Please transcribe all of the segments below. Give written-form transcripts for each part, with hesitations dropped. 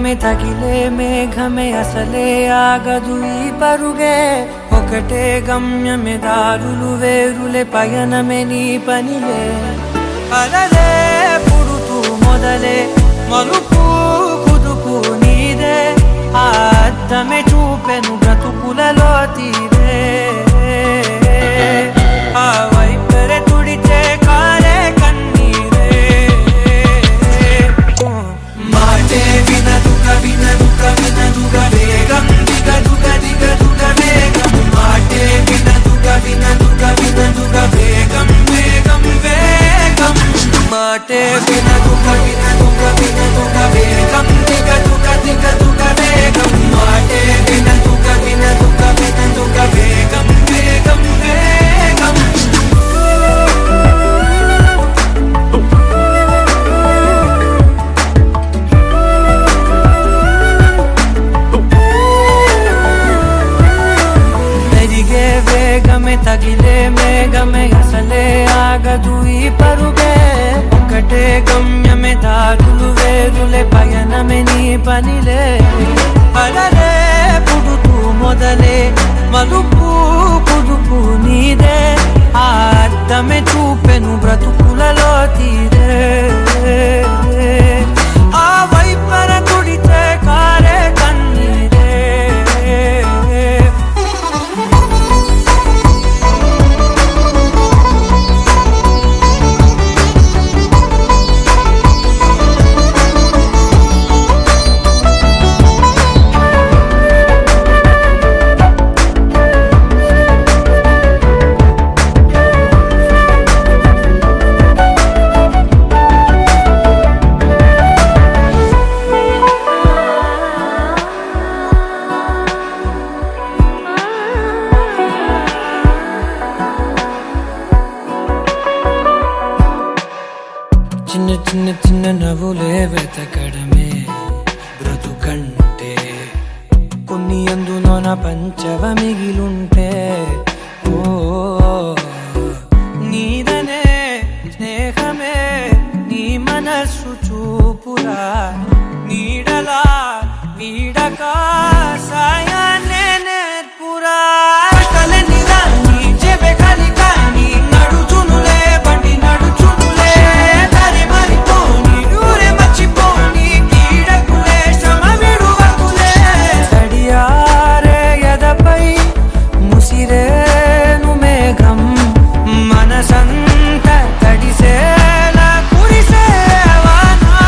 వేగమే తగిలే మేఘమే అసలే ఆగదు ఈ పరుగే ఒకటే గమ్యమే దారులు వేరులే పయనమే నీ పనిలే అలలే పుడుతూ మొదలే మలుపు కుదుపు నీదే ఆ అద్దమే చూపెను బ్రతుకులలో తీరే ఆ వైపరే తుడితే కారే కన్నీరే మాటే వినదుగ వినదుగ వినదుగ వేగం దిగదుగ దిగదుగ వేగం మాటే వినదుగ వినదుగ వినదుగ వేగం వేగం వేగం మాటే వినదుగ వినదుగ వినదుగ వేగం దిగదుగ దిగదుగ వేగం మాటే వినదుగ వినదుగ వినదుగ వేగం వేగం వేగం వేగమే తగిలే మేఘమే అసలే ఆగదు ఈ పరుగే ఒకటే గమ్యమే దారులు వేరులే పయనమే నీ పనిలే అలలే పుడుతూ మొదలే మలుపు కుదుపు నీదే ఆ అద్దమే చూపెను బ్రతుకులలో తీరే ఆ వైపర తుడితే కారే కన్నీరే చిన్న చిన్న చిన్న నవ్వులే వెతకడమే బ్రతుకంటే కొన్ని అందులోన పంచవ మిగిలుంటే ఓ నీదనే స్నేహమే నీ మనస్సు చూపురా నీడలా వీడక సాయాన్నే నేర్పురా కలనిరా నీ చెబె కలికాని నడుచునులే బండి నడుచునులే ముసిరేను మేఘం మనసంత తడిసేలా కురిసేవానా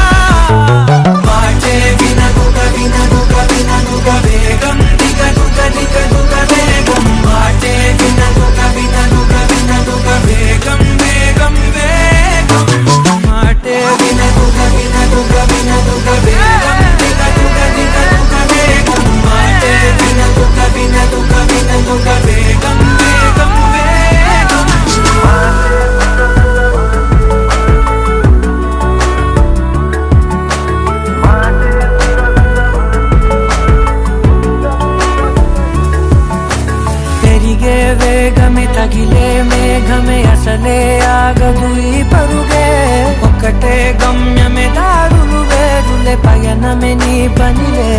మాటే వినదుగ వినదుగ వినదుగ వేగం దిగదుగ దిగదుగ వేగం మాటే వినదుగ వినదుగ వినదుగ వేగం వేగం వేగం మాటే వినదుగ వినదుగ వినదుగ వేగం దిగదుగ దిగదుగ వేగం మాటే వినదుగ వినదుగ వినదుగ వేగం వేగం వేగం పెరిగే వేగమే తగిలే మేఘమే అసలే ఆగదు ఈ పరుగే ఒకటే గమ్యమే దారులు వేరులే పయనమే నీ పనిలే